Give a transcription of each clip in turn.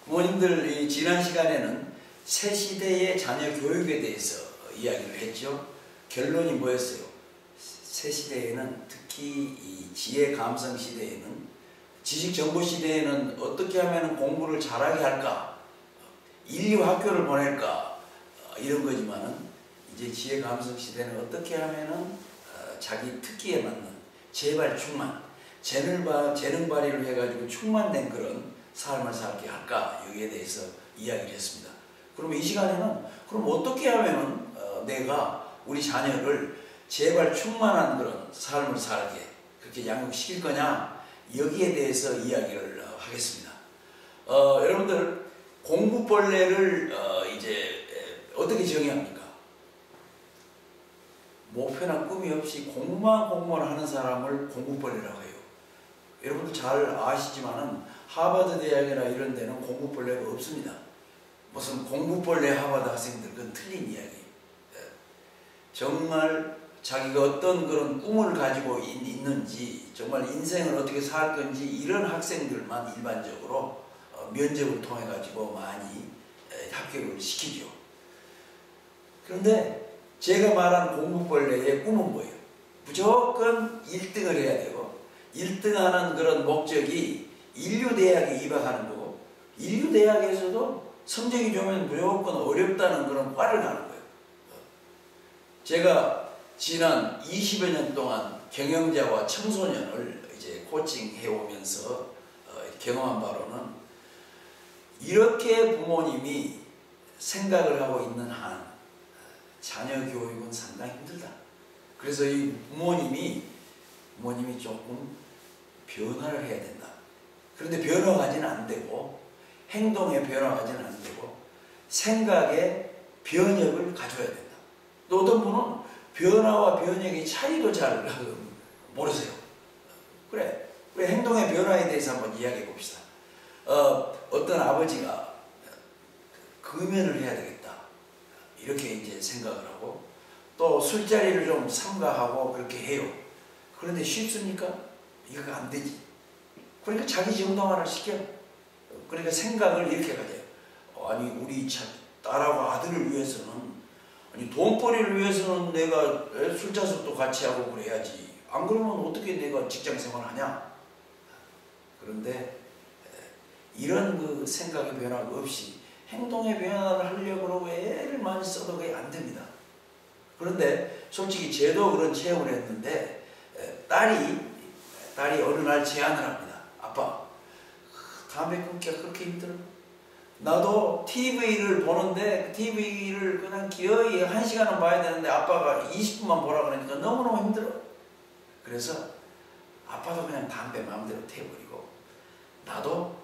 부모님들 이 지난 시간에는 새 시대의 자녀 교육에 대해서 이야기를 했죠. 결론이 뭐였어요? 새 시대에는 특히 이 지혜 감성 시대에는 지식 정보 시대에는 어떻게 하면 공부를 잘하게 할까? 인류 학교를 보낼까? 이런 거지만은 이제 지혜 감성 시대는 어떻게 하면은 자기 특기에 맞는 재발 충만, 재능 발휘를 해가지고 충만된 그런 삶을 살게 할까? 여기에 대해서 이야기를 했습니다. 그러면 이 시간에는 그럼 어떻게 하면은 내가 우리 자녀를 재발 충만한 그런 삶을 살게 그렇게 양육시킬 거냐? 여기에 대해서 이야기를 하겠습니다. 여러분들 공부벌레를 이제 어떻게 정의합니까? 목표나 꿈이 없이 공부만 하는 사람을 공부벌레라고 해요. 여러분들 잘 아시지만은 하버드 대학이나 이런 데는 공부벌레가 없습니다. 무슨 공부벌레 하버드 학생들, 그건 틀린 이야기예요. 정말 자기가 어떤 그런 꿈을 가지고 있는지, 정말 인생을 어떻게 살 건지 이런 학생들만 일반적으로 면접을 통해 가지고 많이 합격을 시키죠. 그런데 제가 말한 공부벌레의 꿈은 뭐예요? 무조건 1등을 해야 되고 1등하는 그런 목적이 인류대학에 입학하는 거고 인류대학에서도 성적이 좋으면 무조건 어렵다는 그런 과를 가는 거예요. 제가 지난 20여 년 동안 경영자와 청소년을 이제 코칭해 오면서 경험한 바로는 이렇게 부모님이 생각을 하고 있는 한 자녀 교육은 상당히 힘들다. 그래서 이 부모님이 조금 변화를 해야 된다. 그런데 변화가지는 안 되고 행동에 변화가지는 안 되고 생각에 변혁을 가져야 된다. 또 어떤 분은 변화와 변혁의 차이도 잘 모르세요. 그래 행동의 변화에 대해서 한번 이야기해 봅시다. 어떤 아버지가 금연을 해야 되겠다 이렇게 이제 생각을 하고 또 술자리를 좀 삼가하고 그렇게 해요. 그런데 쉽습니까? 이거 안 되지. 그러니까 자기 정당화를 시켜. 그러니까 생각을 이렇게 가져요. 아니 우리 딸하고 아들을 위해서는 아니 돈벌이를 위해서는 내가 술자석도 같이 하고 그래야지. 안 그러면 어떻게 내가 직장생활을 하냐? 그런데 이런 그 생각의 변화가 없이 행동의 변화를 하려고 그러고 애를 많이 써도 그게 안 됩니다. 그런데 솔직히 저도 그런 체험을 했는데 딸이 어느 날 제안을 합니다. 아빠, 담배 끊기가 그렇게 힘들어? 나도 TV를 보는데 TV를 그냥 기어이 1시간은 봐야 되는데 아빠가 20분만 보라 그러니까 너무너무 힘들어. 그래서 아빠도 그냥 담배 마음대로 태워버리고 나도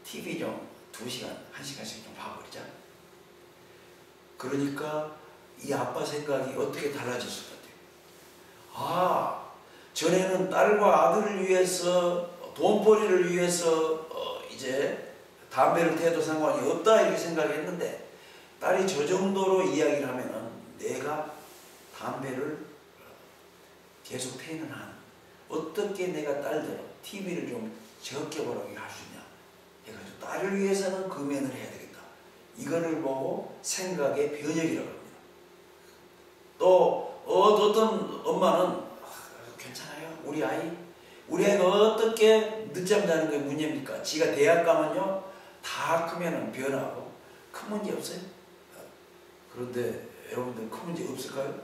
TV 좀 2시간, 1시간씩 좀 봐버리자. 그러니까 이 아빠 생각이 어떻게 달라졌을 것 같아요. 아, 전에는 딸과 아들을 위해서 돈벌이를 위해서 이제 담배를 태워도 상관이 없다 이렇게 생각했는데 딸이 저 정도로 이야기를 하면은 내가 담배를 계속 태우는 한 어떻게 내가 딸대로 TV를 좀 적게 보라고 할 수 있냐. 해가지고 딸을 위해서는 금연을 해야 되겠다. 이거를 보고 생각의 변혁이라고 합니다. 또 어떤 엄마는 괜찮아요. 우리 아이가 어떻게 늦잠 자는 게 문제입니까? 지가 대학 가면요 다 크면은 변하고 큰 문제 없어요. 그런데 여러분들 큰 문제 없을까요?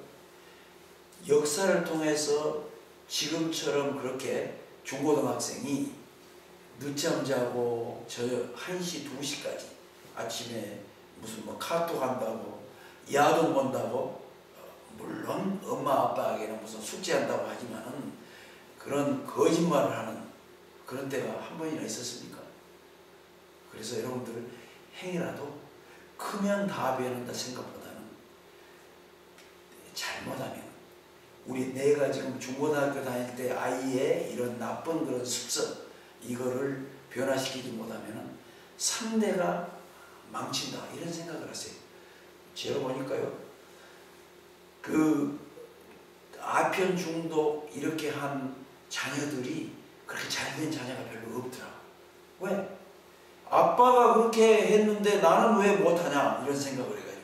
역사를 통해서 지금처럼 그렇게 중고등학생이 늦잠 자고 저 1시, 2시까지 아침에 무슨 뭐 카톡 한다고 야동 본다고 물론 엄마 아빠에게는 무슨 숙제한다고 하지만은 그런 거짓말을 하는 그런 때가 한 번이나 있었습니까? 그래서 여러분들 행이라도 크면 다 변한다 생각보다는 잘못하면 내가 지금 중고등학교 다닐 때 아이의 이런 나쁜 그런 습성 이거를 변화시키지 못하면 3대가 망친다 이런 생각을 하세요. 제가 보니까요 그 아편 중독 이렇게 한 자녀들이 그렇게 잘된 자녀가 별로 없더라고. 왜? 아빠가 그렇게 했는데 나는 왜 못하냐 이런 생각을 해가지고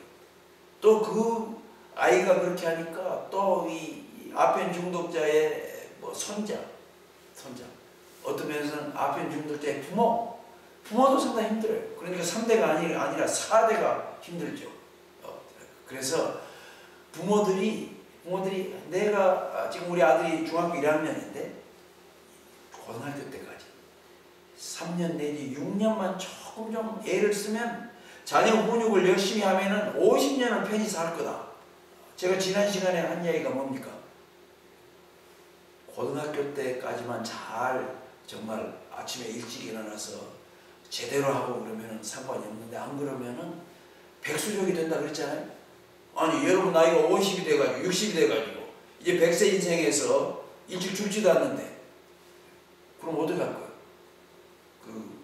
또 그 아이가 그렇게 하니까 또 이 아편 중독자의 뭐 손자 어떤 면에서는 아편 중독자의 부모도 상당히 힘들어요. 그러니까 3대가 아니라 4대가 힘들죠. 그래서 부모들이 내가 지금 우리 아들이 중학교 1학년인데 고등학교 때까지 3년 내지 6년만 조금 좀 애를 쓰면 자녀 훈육을 열심히 하면은 50년은 편히 살 거다. 제가 지난 시간에 한 이야기가 뭡니까? 고등학교 때까지만 잘 정말 아침에 일찍 일어나서 제대로 하고 그러면은 상관이 없는데 안 그러면은 백수족이 된다 그랬잖아요. 아니 여러분 나이가 50이 돼가지고 60이 돼가지고 이제 100세 인생에서 일찍 죽지도 않는데 그럼 어떻게 할 거예요? 그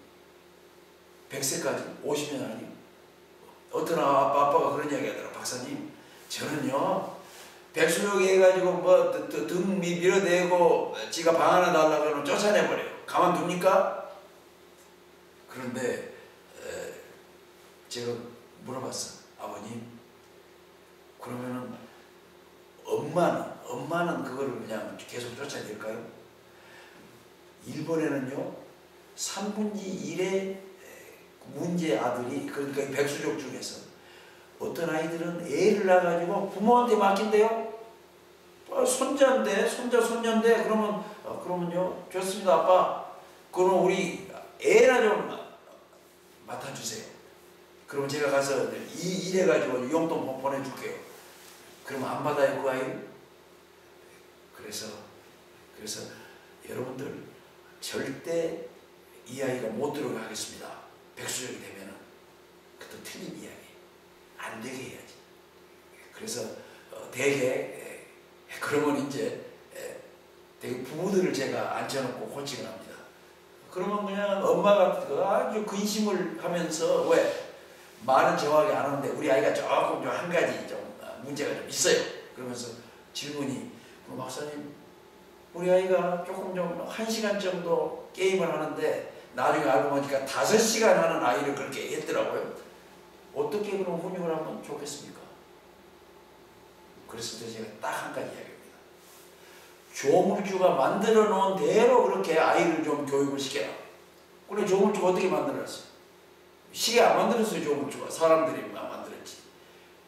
100세까지 50년 아니에요? 어떤 아빠가 그런 이야기 하더라. 박사님 저는요 백수족이 해가지고 뭐 등 밀어내고 지가 방 하나 달라고 그러면 쫓아내버려요. 가만둡니까? 그런데 제가 물어봤어. 아버님 그러면은 엄마는 그거를 그냥 계속 쫓아낼까요? 일본에는요 3분의 1의 문제 아들이 그러니까 백수족 중에서 어떤 아이들은 애를 낳아가지고 부모한테 맡긴대요. 손자인데 손녀인데 그러면요 좋습니다 아빠 그러면 우리 애나 좀 맡아주세요. 그러면 제가 가서 일해가지고 용돈 보내줄게요. 그러면 안 받아요 그 아이를? 그래서 여러분들 절대 이 아이가 못 들어가게 하겠습니다. 백수족이 되면은 그것도 틀린 이야기. 안 되게 해야지. 그래서 대개 그러면 이제 되게 부부들을 제가 앉혀놓고 코칭을 합니다. 그러면 그냥 엄마가 아주 근심을 하면서 왜 말은 정확히 안 하는데 우리 아이가 조금 좀 한 가지 좀 문제가 좀 있어요. 그러면서 질문이 박사님 우리 아이가 조금 좀 1시간 정도 게임을 하는데 나중에 알고 보니까 5시간 하는 아이를 그렇게 했더라고요. 어떻게 그럼 훈육을 하면 좋겠습니까? 그래서 제가 딱 한 가지 이야기합니다. 조물주가 만들어 놓은 대로 그렇게 아이를 좀 교육을 시켜라. 그래 조물주가 어떻게 만들었어요? 시계 안 만들었어요. 조물주가 사람들이 만들었지.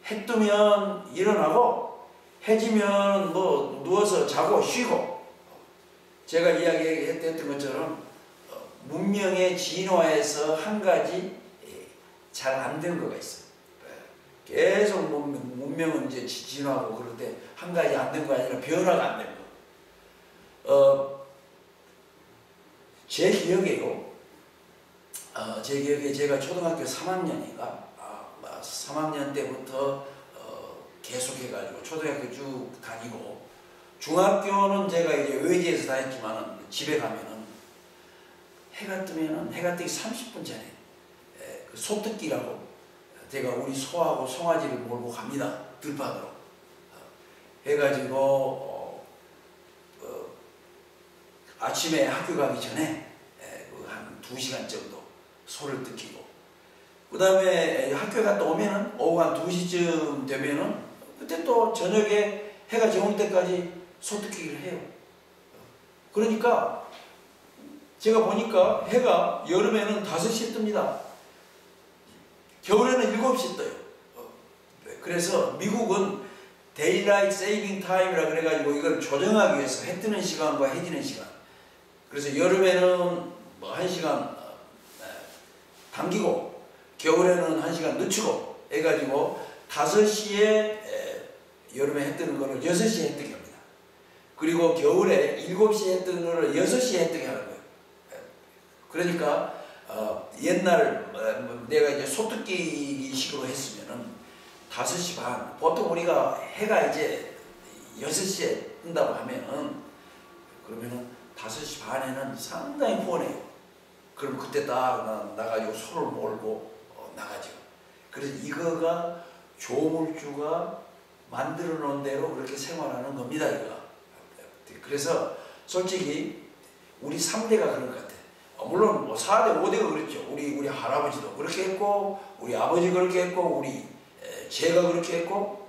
해 뜨면 일어나고 해지면 뭐 누워서 자고 쉬고 제가 이야기했던 것처럼 문명의 진화에서 한 가지 잘 안 되는 거가 있어요. 계속 문명은 이제 진화하고 그럴 때 한 가지 안 된 거 아니라 변화가 안 된 거. 제 기억에요. 제 기억에 제가 초등학교 3학년인가 3학년 때부터 계속해가지고 초등학교 쭉 다니고 중학교는 제가 이제 외지에서 다녔지만 집에 가면은 해가 뜨기 30분 전에 소뜯기라고 제가 우리 소하고 송아지를 몰고 갑니다. 들판으로 해가지고 아침에 학교 가기 전에 한 2시간 정도 소를 뜯기고 그 다음에 학교 갔다 오면은 오후 한 2시쯤 되면은 그때 또 저녁에 해가 저물 때까지 소 뜯기를 해요. 그러니까 제가 보니까 해가 여름에는 5시에 뜹니다. 겨울에는 7시에 떠요. 그래서 미국은 데일라이트 세이빙 타임이라 그래가지고 이걸 조정하기 위해서 해 뜨는 시간과 해 지는 시간. 그래서 여름에는 뭐 1시간 당기고 겨울에는 1시간 늦추고 해가지고 5시에 여름에 해 뜨는 거를 6시에 해 뜨게 합니다. 그리고 겨울에 7시에 해 뜨는 거를 6시에 해 뜨게 하는 거예요. 그러니까 옛날 내가 이제 소뜯기 식으로 했으면은 5시 반 보통 우리가 해가 이제 6시에 뜬다고 하면은 그러면은 5시 반에는 상당히 후원해요. 그럼 그때 딱 나가지고 소를 몰고 나가죠. 그래서 이거가 조물주가 만들어 놓은 대로 그렇게 생활하는 겁니다. 이거. 그래서 솔직히 우리 3대가 그런 것 같아요. 물론 뭐 4대 5대가 그랬죠. 우리 할아버지도 그렇게 했고, 우리 아버지 그렇게 했고, 제가 그렇게 했고.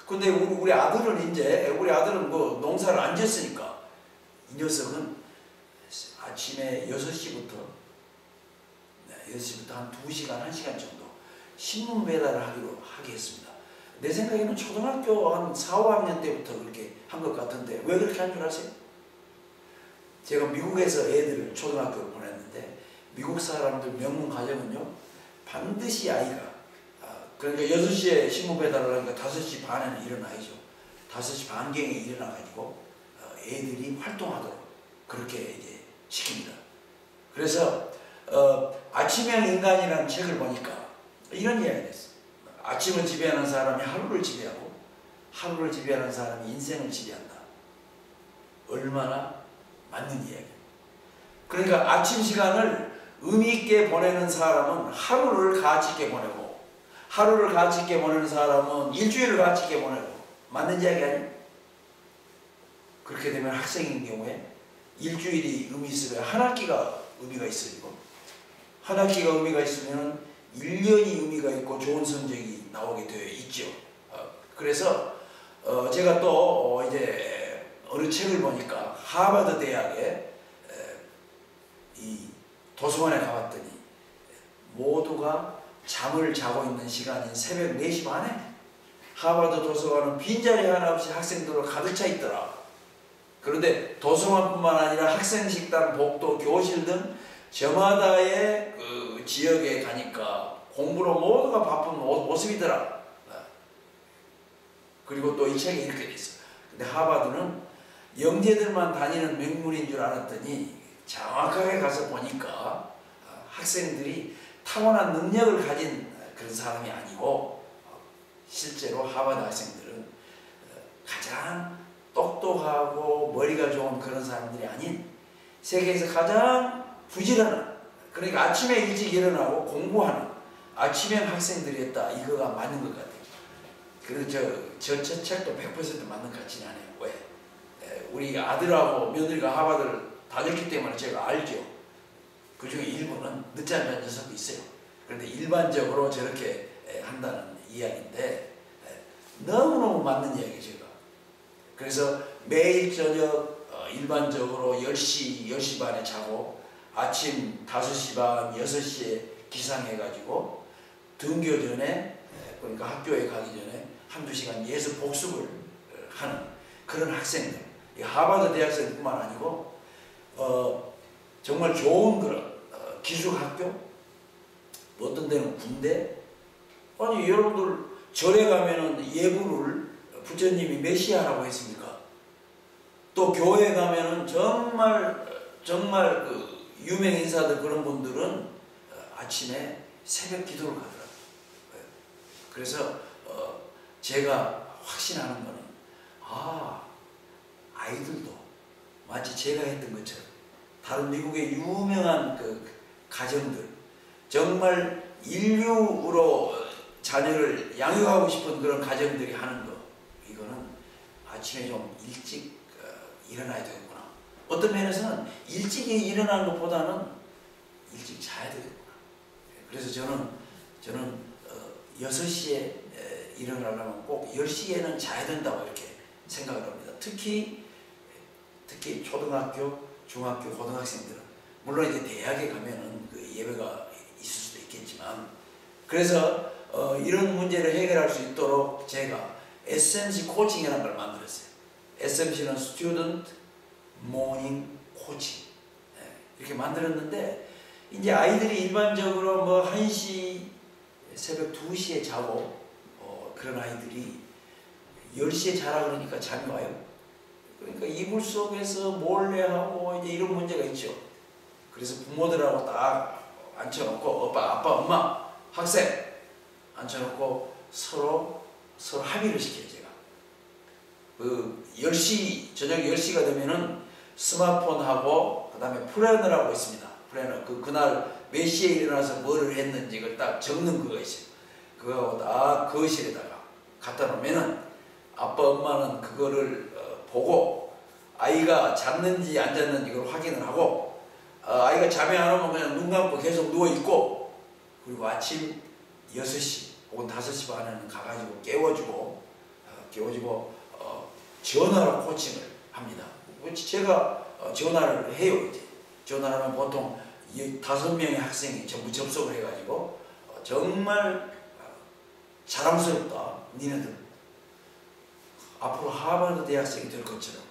근데 우리 아들은 뭐 농사를 안 지었으니까 이 녀석은 아침에 6시부터 한 2시간, 1시간 정도 신문 배달을 하게 했습니다. 내 생각에는 초등학교 한 4, 5학년 때부터 그렇게 한 것 같은데 왜 그렇게 한 줄 아세요? 제가 미국에서 애들을 초등학교를 보냈는데 미국 사람들 명문 가정은요 반드시 아이가 그러니까 6시에 신문 배달을 하니까 5시 반에는 일어나야죠. 5시 반경에 일어나가지고 애들이 활동하도록 그렇게 이제 시킵니다. 그래서 아침형 인간이라는 책을 보니까 이런 이야기가 있어요. 아침을 지배하는 사람이 하루를 지배하고 하루를 지배하는 사람이 인생을 지배한다. 얼마나 맞는 이야기예요. 그러니까 아침 시간을 의미 있게 보내는 사람은 하루를 가치 있게 보내고 하루를 가치 있게 보내는 사람은 일주일을 가치 있게 보내고 맞는 이야기 아니에요? 그렇게 되면 학생인 경우에 일주일이 의미 있으면 한 학기가 의미가 있어지고 한 학기가 의미가 있으면 1년이 의미가 있고 좋은 성적이 나오게 되어 있죠. 그래서 제가 또 이제 어느 책을 보니까 하버드 대학에 이 도서관에 가봤더니 모두가 잠을 자고 있는 시간인 새벽 4시 반에 하버드 도서관은 빈자리 하나 없이 학생들로 가득 차 있더라. 그런데 도서관뿐만 아니라 학생식당, 복도, 교실 등 저마다의 그 지역에 가니까 공부로 모두가 바쁜 모습이더라. 그리고 또 이 책에 이렇게 돼 있어. 근데 하버드는 영재들만 다니는 명문인 줄 알았더니 정확하게 가서 보니까 학생들이 타고난 능력을 가진 그런 사람이 아니고 실제로 하버드 학생들은 가장 똑똑하고 머리가 좋은 그런 사람들이 아닌 세계에서 가장 부지런한, 그러니까 아침에 일찍 일어나고 공부하는 아침형 학생들이었다. 이거가 맞는 것 같아요. 그래서 저 책도 100% 맞는 것 같지는 않아요. 왜? 우리 아들하고 며느리가 하버드를 다녔기 때문에 제가 알죠. 그 중에 일부는 늦잠 잔 녀석도 있어요. 그런데 일반적으로 저렇게 한다는 이야기인데 너무너무 맞는 이야기죠. 제가. 그래서 매일 저녁 일반적으로 10시 반에 자고 아침 5시 반, 6시에 기상해가지고 등교 전에 그러니까 학교에 가기 전에 한두 시간 예습 복습을 하는 그런 학생들. 하버드 대학생뿐만 아니고 정말 좋은 그런 기숙학교, 어떤 데는 군대. 아니 여러분들 절에 가면은 예불을 부처님이 메시아라고 했습니까? 또 교회 가면은 정말 그 유명 인사들 그런 분들은 아침에 새벽 기도를 가더라고요. 그래서 제가 확신하는 거는 아이들도 마치 제가 했던 것처럼 다른 미국의 유명한 그 가정들, 정말 인류로 자녀를 양육하고 싶은 그런 가정들이 하는 거, 이거는 아침에 좀 일찍 일어나야 되겠구나. 어떤 면에서는 일찍 일어나는 것보다는 일찍 자야 되겠구나. 그래서 저는 6시에 일어나려면 꼭 10시에는 자야 된다고 이렇게 생각을 합니다. 특히 초등학교, 중학교, 고등학생들은 물론 이제 대학에 가면은 그 예배가 있을 수도 있겠지만, 그래서 이런 문제를 해결할 수 있도록 제가 SMC 코칭이라는 걸 만들었어요. SMC는 Student Morning Coaching. 이렇게 만들었는데, 이제 아이들이 일반적으로 뭐 1시, 새벽 2시에 자고, 그런 아이들이 10시에 자라 그러니까 잠이 와요. 그러니까 이불 속에서 몰래 하고 이제 이런 문제가 있죠. 그래서 부모들하고 딱 앉혀놓고 아빠, 엄마, 학생 앉혀놓고 서로 합의를 시켜요. 제가 그 10시 저녁 10시가 되면은 스마트폰하고 그 다음에 플래너라고 있습니다. 플래너 그날 몇 시에 일어나서 뭐를 했는지 그걸 딱 적는 그거 있어요. 그거하고 딱 거실에다가 갖다 놓으면은 아빠 엄마는 그거를 보고 아이가 잤는지 안 잤는지 그걸 확인을 하고 아이가 잠이 안 오면 그냥 눈 감고 계속 누워있고, 그리고 아침 6시 혹은 5시 반에는 가가지고 깨워주고 전화로 코칭을 합니다. 제가 전화를 해요. 이제 전화를 하면 보통 5명의 학생이 전부 접속을 해가지고 정말 자랑스럽다. 니네들 앞으로 하버드 대학생이 될 것처럼,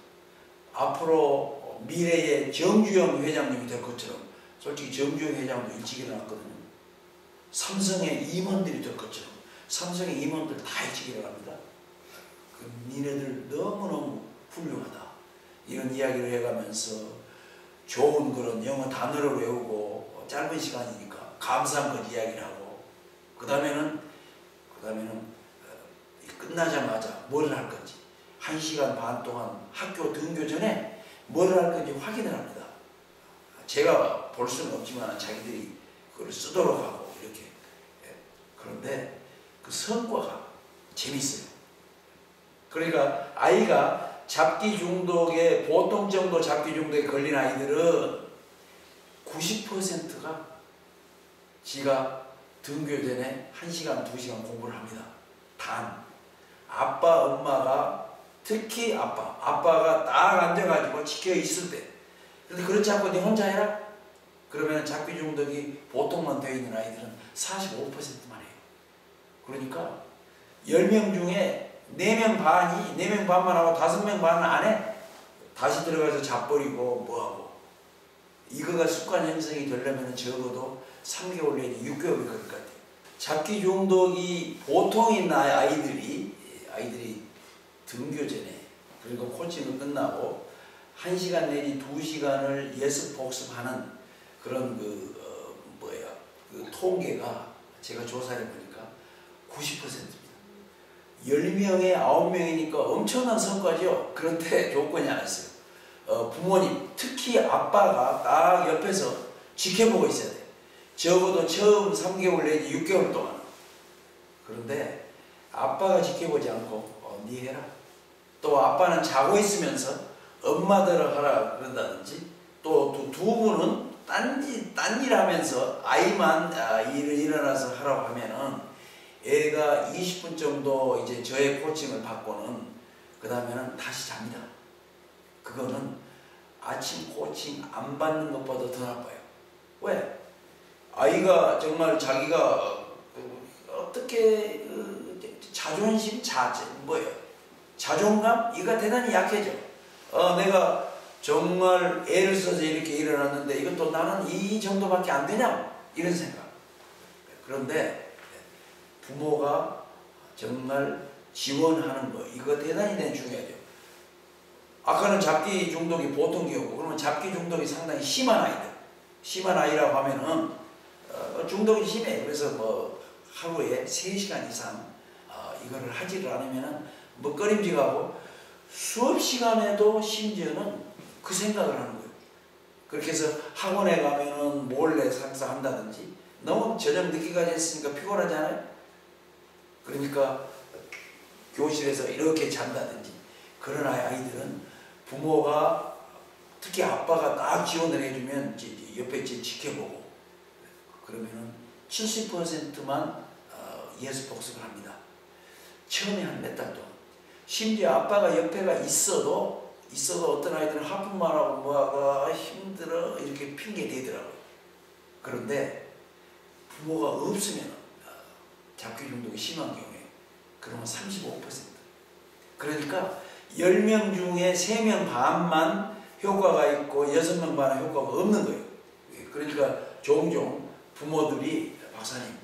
앞으로 미래의 정주영 회장님이 될 것처럼, 솔직히 정주영 회장도 일찍 일어났거든요. 삼성의 임원들이 될 것처럼, 삼성의 임원들 다 일찍 일어납니다. 니네들 너무너무 훌륭하다. 이런 이야기를 해가면서 좋은 그런 영어 단어를 외우고, 짧은 시간이니까 감사한 것 이야기를 하고, 그 다음에는 끝나자마자 뭘 할 건지, 1시간 반 동안 학교 등교 전에 뭘 할 건지 확인을 합니다. 제가 볼 수는 없지만 자기들이 그걸 쓰도록 하고 이렇게. 그런데 그 성과가 재밌어요. 그러니까 아이가 잡기 중독에, 보통 정도 잡기 중독에 걸린 아이들은 90%가 지가 등교 전에 1시간, 2시간 공부를 합니다. 단 아빠, 엄마가, 특히 아빠가 딱 앉아가지고 지켜 있을 때. 근데 그렇지 않고 네 혼자 해라? 그러면 잡기 중독이 보통만 되어 있는 아이들은 45%만 해요. 그러니까 10명 중에 4명 반만 하고 5명 반은 안 해. 다시 들어가서 잡버리고 뭐하고. 이거가 습관 형성이 되려면 적어도 3개월 내지 6개월이 걸릴 것 같아요. 잡기 중독이 보통인 아이들이 등교 전에, 그리고 코칭을 끝나고 1시간 내지 2시간을 예습 복습하는 그런 그 통계가 제가 조사해 보니까 90%입니다. 10명에 9명이니까 엄청난 성과죠. 그런데 조건이 하나였어요. 부모님, 특히 아빠가 딱 옆에서 지켜보고 있어야 돼요. 적어도 처음 3개월 내지 6개월 동안. 그런데 아빠가 지켜보지 않고 네 해라. 또 아빠는 자고 있으면서 엄마대로 하라 그런다든지, 또 두 분은 딴일 하면서 아이만 일어나서 하라고 하면은 애가 20분 정도 이제 저의 코칭을 받고는 그 다음에는 다시 잡니다. 그거는 아침 코칭 안 받는 것보다 더 나빠요. 왜? 아이가 정말 자기가 어떻게 자존심, 자존감? 이거 대단히 약해져. 내가 정말 애를 써서 이렇게 일어났는데 이것도 나는 이 정도밖에 안 되냐? 이런 생각. 그런데 부모가 정말 지원하는 거, 이거 대단히 중요하죠. 아까는 잡기 중독이 보통 경우고, 그러면 잡기 중독이 상당히 심한 아이라고 하면은 중독이 심해. 그래서 뭐 하루에 3시간 이상 이거를 하지를 않으면은 꺼림직하고, 수업 시간에도 심지어는 그 생각을 하는 거예요. 그렇게 해서 학원에 가면은 몰래 상사한다든지, 너무 저녁 늦게까지 했으니까 피곤하잖아요. 그러니까 교실에서 이렇게 잔다든지. 그런 아이들은 부모가, 특히 아빠가 딱 지원을 해주면 옆에 지켜보고, 그러면은 70%만 예습 복습을 합니다. 처음에 한 몇 달 동안. 심지어 아빠가 옆에가 있어도 어떤 아이들은 하품만 하고 뭐하고 힘들어 이렇게 핑계 대더라고요. 그런데 부모가 없으면 잡기 중독이 심한 경우에 그러면 35%. 그러니까 10명 중에 3명 반만 효과가 있고 6명 반은 효과가 없는 거예요. 그러니까 종종 부모들이, 박사님,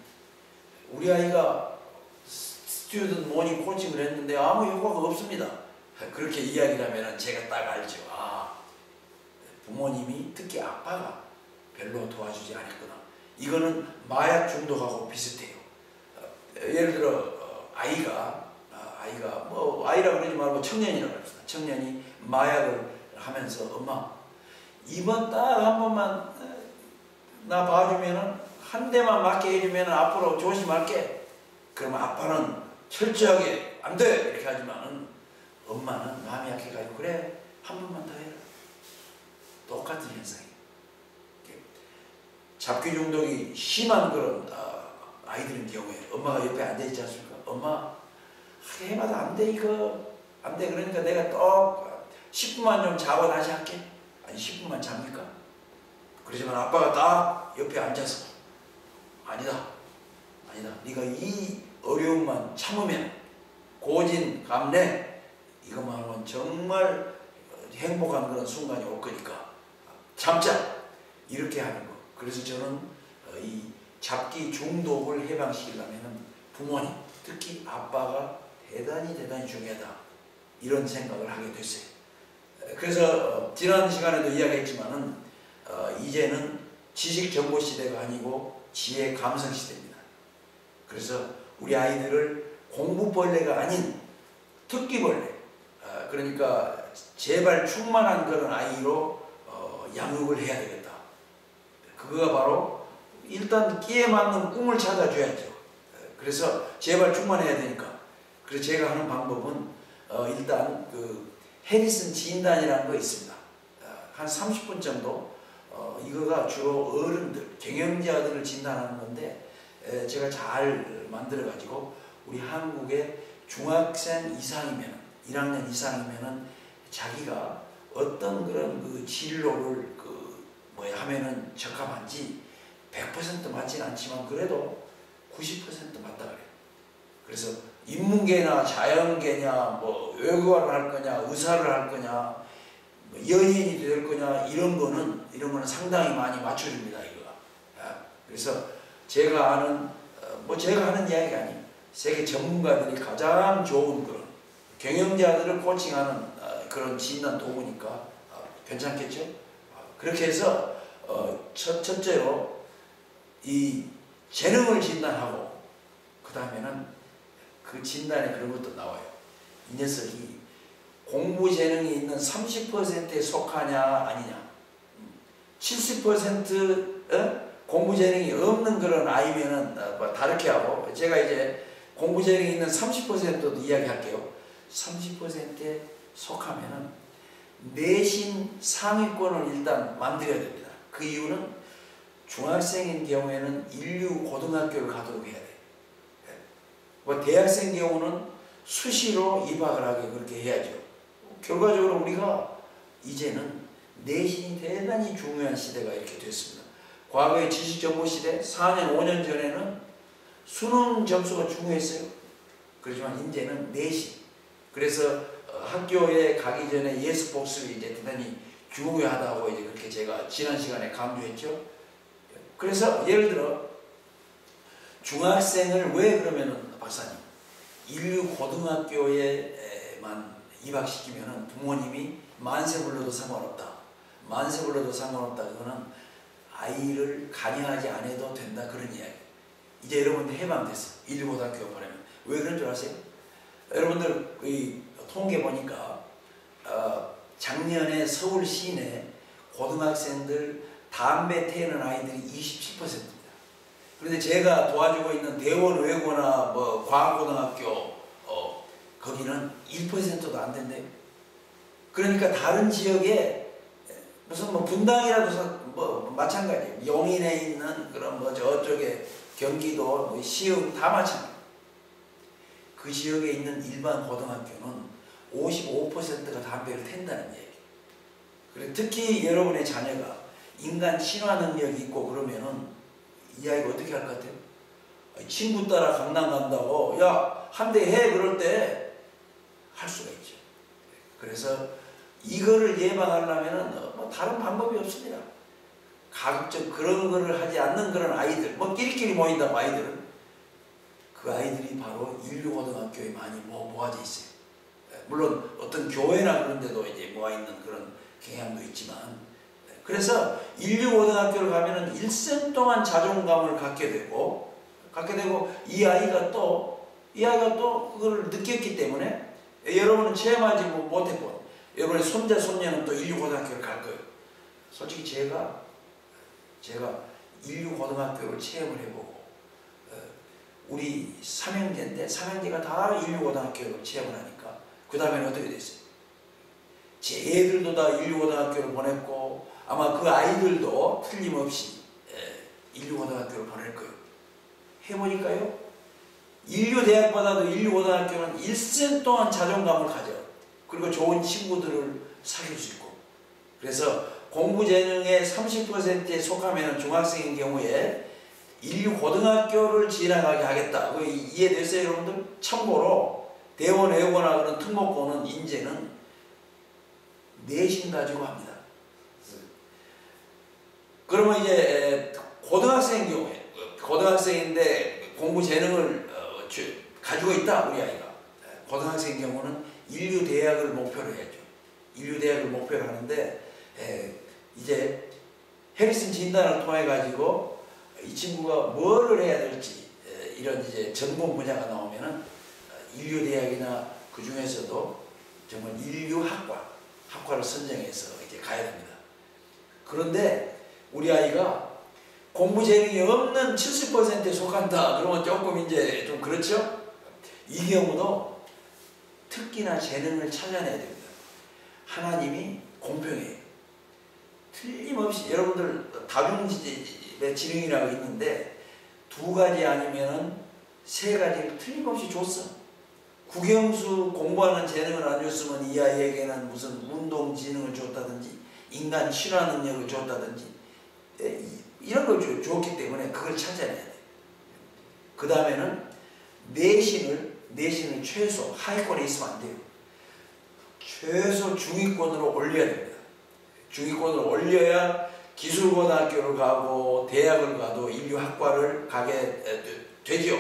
우리 아이가 스튜던트 모닝 코칭을 했는데 아무 효과가 없습니다. 그렇게 이야기를 하면 제가 딱 알죠. 부모님이, 특히 아빠가 별로 도와주지 않았구나. 이거는 마약 중독하고 비슷해요. 예를 들어 아이가 아이라 그러지 말고 청년이라고 합시다. 청년이 마약을 하면서, 엄마 이번 딱 한 번만 나 봐주면은, 한 대만 맞게 해주면은 앞으로 조심할게. 그러면 아빠는 철저하게 안 돼 이렇게 하지만은 엄마는 마음이 약해가지고, 그래 한 번만 더 해라. 똑같은 현상이에요. 잡기 중독이 심한 그런 아이들인 경우에 엄마가 옆에 앉아있지 않습니까? 엄마 해봐도 안 돼 이거 안 돼. 그러니까 내가 또 10분만 좀 자고 다시 할게. 아니 10분만 잡니까? 그러지만 아빠가 딱 옆에 앉아서 아니다 네가 이 어려움만 참으면 고진감래 이것만 하면 정말 행복한 그런 순간이 올 거니까 참자 이렇게 하는 거. 그래서 저는 이 잡기 중독을 해방시키려면 부모님 특히 아빠가 대단히 중요하다 이런 생각을 하게 됐어요. 그래서 지난 시간에도 이야기했지만은 이제는 지식 정보 시대가 아니고 지혜 감성 시대입니다. 그래서 우리 아이들을 공부벌레가 아닌 특기벌레, 그러니까 제발 충만한 그런 아이로 양육을 해야 되겠다. 그거가 바로 일단 끼에 맞는 꿈을 찾아줘야죠. 그래서 제발 충만해야 되니까. 그래서 제가 하는 방법은 일단 그 해리슨 진단이라는 거 있습니다. 한 30분 정도 이거가 주로 어른들, 경영자들을 진단하는 건데 제가 잘 만들어 가지고 우리 한국의 중학생 이상이면 1학년 이상이면은 자기가 어떤 그런 그 진로를 하면은 적합한지 100% 맞지는 않지만 그래도 90% 맞다 그래요. 그래서 인문계나 자연계냐 뭐 외국어를 할 거냐 의사를 할 거냐 뭐 연예인이 될 거냐 이런 거는 상당히 많이 맞춰줍니다 이거. 그래서 제가 아는 제가 하는 이야기가 아니에요. 세계 전문가들이 가장 좋은 그런 경영자들을 코칭하는 그런 진단 도구니까 괜찮겠죠? 그렇게 해서 첫째로 이 재능을 진단하고 그 다음에는 그 진단에 그런 것도 나와요. 이 녀석이 공부 재능이 있는 30%에 속하냐 아니냐 70% 공부 재능이 없는 그런 아이면은 다르게 하고 제가 이제 공부 재능이 있는 30%도 이야기할게요. 30%에 속하면은 내신 상위권을 일단 만들어야 됩니다. 그 이유는 중학생인 경우에는 인류 고등학교를 가도록 해야 돼요. 대학생 경우는 수시로 입학을 하게 그렇게 해야죠. 결과적으로 우리가 이제는 내신이 대단히 중요한 시대가 이렇게 됐습니다. 과거의 지식정보 시대 4년 5년 전에는 수능 점수가 중요했어요. 그렇지만 이제는 내신. 그래서 학교에 가기 전에 예습 복습이 이제 대단히 중요하다고 이제 그렇게 제가 지난 시간에 강조했죠. 그래서 예를 들어 중학생을 왜 그러면은 박사님 인류 고등학교에만 입학시키면은 부모님이 만세 불러도 상관없다. 만세 불러도 상관없다. 그거는 아이를 간여하지 않아도 된다 그런 이야기. 이제 여러분들 해방됐어. 인류 고등학교 보내면 왜 그런 줄 아세요? 여러분들 이 통계 보니까 작년에 서울 시내 고등학생들 담배 태우는 아이들이 27%입니다. 그런데 제가 도와주고 있는 대원 외고나 뭐 과학고등학교 거기는 1%도 안 된대요. 그러니까 다른 지역에 무슨 뭐 분당이라도 뭐 마찬가지예요. 용인에 있는 그런 뭐 저쪽에 경기도 뭐 시흥 다 마찬가지예요. 그 지역에 있는 일반 고등학교는 55%가 담배를 태운다는 얘기예요. 그래 특히 여러분의 자녀가 인간 친화 능력이 있고 그러면은 이 아이가 어떻게 할 것 같아요? 친구 따라 강남 간다고 야 한 대 해 그럴 때 할 수가 있죠. 그래서 이거를 예방하려면은 뭐 다른 방법이 없습니다. 가급적 그런 거를 하지 않는 그런 아이들 뭐 끼리끼리 모인다고 아이들은 그 아이들이 바로 인류고등학교에 많이 모아져 있어요. 물론 어떤 교회나 그런 데도 이제 모아있는 그런 경향도 있지만 그래서 인류고등학교를 가면은 일생 동안 자존감을 갖게 되고 이 아이가 또 그걸 느꼈기 때문에 여러분은 체험하지 못했고 여러분의 손자 손녀는 또 인류고등학교를 갈 거예요. 솔직히 제가 인류고등학교를 체험을 해보고 우리 삼형제인데 삼형제가 다 인류고등학교를 체험을 하니까 그 다음에는 어떻게 됐어요? 제 애들도 다 인류고등학교를 보냈고 아마 그 아이들도 틀림없이 인류고등학교를 보낼 거예요. 해보니까요. 인류대학보다도 인류고등학교는 일생 동안 자존감을 가져. 그리고 좋은 친구들을 사귈 수 있고. 그래서 공부재능의 30%에 속하면 중학생인 경우에 인류고등학교를 진학하게 하겠다. 이해됐어요, 여러분들? 참고로 대원, 외고나 그런 특목고는 인재는 내신 가지고 합니다. 그러면 이제 고등학생 경우에, 고등학생인데 공부 재능을 가지고 있다, 우리 아이가. 고등학생 경우는 인류대학을 목표로 해야죠. 인류대학을 목표로 하는데, 이제 해리슨 진단을 통해 가지고 이 친구가 뭐를 해야 될지, 이런 이제 전공 분야가 나오면은 인류대학이나 그 중에서도 정말 학과를 선정해서 이렇게 가야 됩니다. 그런데 우리 아이가 공부 재능이 없는 70%에 속한다. 그러면 조금 이제 좀 그렇죠? 이 경우도 특기나 재능을 찾아내야 됩니다. 하나님이 공평해요. 틀림없이 여러분들 다중지의 지능이라고 있는데 2가지 아니면은 3가지를 틀림없이 줬어. 국영수 공부하는 재능을 안 줬으면 이 아이에게는 무슨 운동 지능을 줬다든지 인간 신화 능력을 줬다든지 이런 걸 줬기 때문에 그걸 찾아내야 돼. 그 다음에는 내신을 최소 하위권에 있으면 안 돼요. 최소 중위권으로 올려야 됩니다. 중위권으로 올려야 기술고등학교를 가고 대학을 가도 인류학과를 가게 되죠.